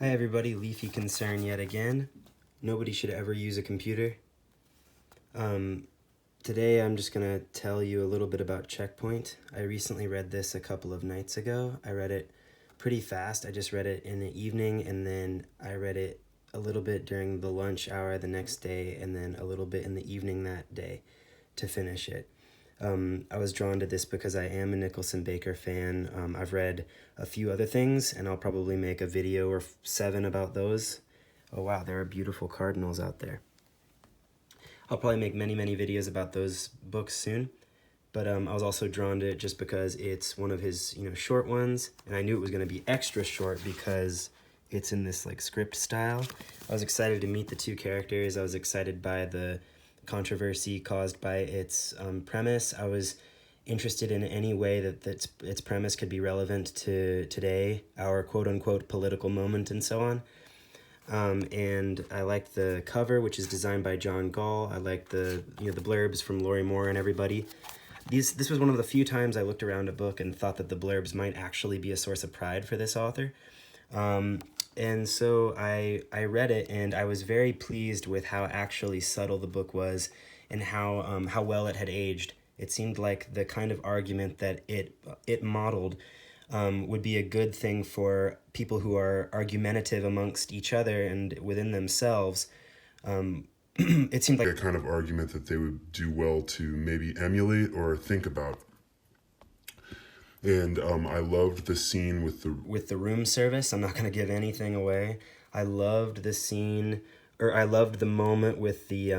Hi everybody, Leafy Concern yet again. Nobody should ever use a computer. Today I'm just gonna tell you a little bit about Checkpoint. I recently read this a couple of nights ago. I read it pretty fast. I just read it in the evening, and then I read it a little bit during the lunch hour the next day, and then a little bit in the evening that day to finish it. I was drawn to this because I am a Nicholson Baker fan. I've read a few other things, and I'll probably make a video or 7 about those. Oh wow, there are beautiful cardinals out there. I'll probably make many videos about those books soon, but I was also drawn to it just because it's one of his short ones, and I knew it was going to be extra short because it's in this like script style. I was excited to meet the two characters. I was excited by the controversy caused by its premise. I was interested in any way that its premise could be relevant to today, our quote-unquote political moment and so on. And I liked the cover, which is designed by John Gall. I liked the the blurbs from Lori Moore and everybody. This was one of the few times I looked around a book and thought that the blurbs might actually be a source of pride for this author. And so I read it, and I was very pleased with how actually subtle the book was and how well it had aged. It seemed like the kind of argument that it modeled would be a good thing for people who are argumentative amongst each other and within themselves. It seemed like a kind of argument that they would do well to maybe emulate or think about. And I loved the scene with the room service. I'm not going to give anything away. I loved the scene, or I loved the moment with the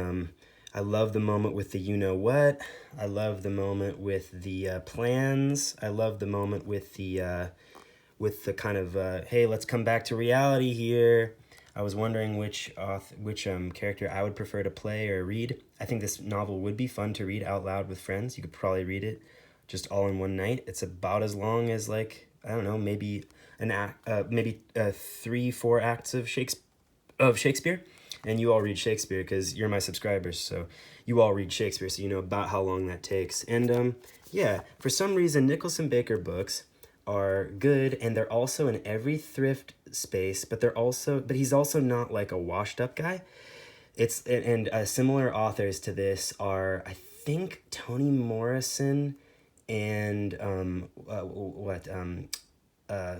I love the moment with the you-know-what. I love the moment with the plans. I love the moment with the kind of, hey, let's come back to reality here. I was wondering which character I would prefer to play or read. I think this novel would be fun to read out loud with friends. You could probably read it just all in one night. It's about as long as, like, I don't know, maybe an act, maybe 3-4 acts of Shakespeare. And you all read Shakespeare because you're my subscribers, so you all read Shakespeare, so you know about how long that takes. And yeah, for some reason, Nicholson Baker books are good, and they're also in every thrift space, but he's also not like a washed up guy. And similar authors to this are, I think, Toni Morrison and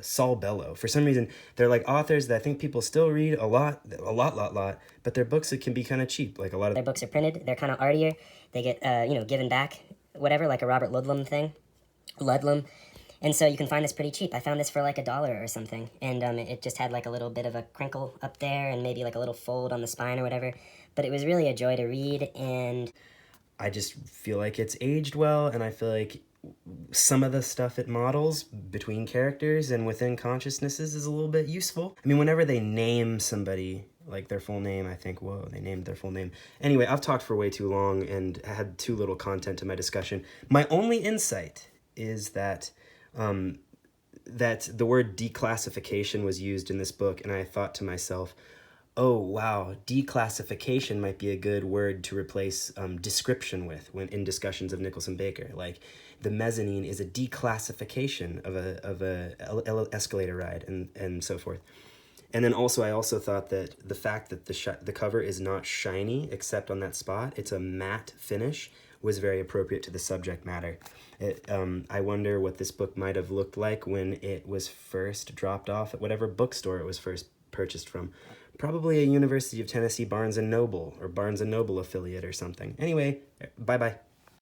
Saul Bellow. For some reason, they're like authors that I think people still read a lot, but their books can be kind of cheap. Like a lot of their books are printed, they're kind of artier, they get, given back, whatever, like a Robert Ludlum thing, Ludlum. And so you can find this pretty cheap. I found this for like $1 or something, and it just had like a little bit of a crinkle up there and maybe like a little fold on the spine or whatever, but it was really a joy to read, and I just feel like it's aged well, and I feel like some of the stuff it models between characters and within consciousnesses is a little bit useful. I mean, whenever they name somebody, like their full name, I think, whoa, they named their full name. Anyway, I've talked for way too long and had too little content to my discussion. My only insight is that that the word declassification was used in this book, and I thought to myself, oh wow, declassification might be a good word to replace description with when in discussions of Nicholson Baker. Like, the mezzanine is a declassification of a escalator ride, and so forth. And then also, I also thought that the fact that the cover is not shiny except on that spot, it's a matte finish, was very appropriate to the subject matter. I wonder what this book might have looked like when it was first dropped off at whatever bookstore it was first purchased from. Probably a University of Tennessee Barnes & Noble or Barnes & Noble affiliate or something. Anyway, bye-bye.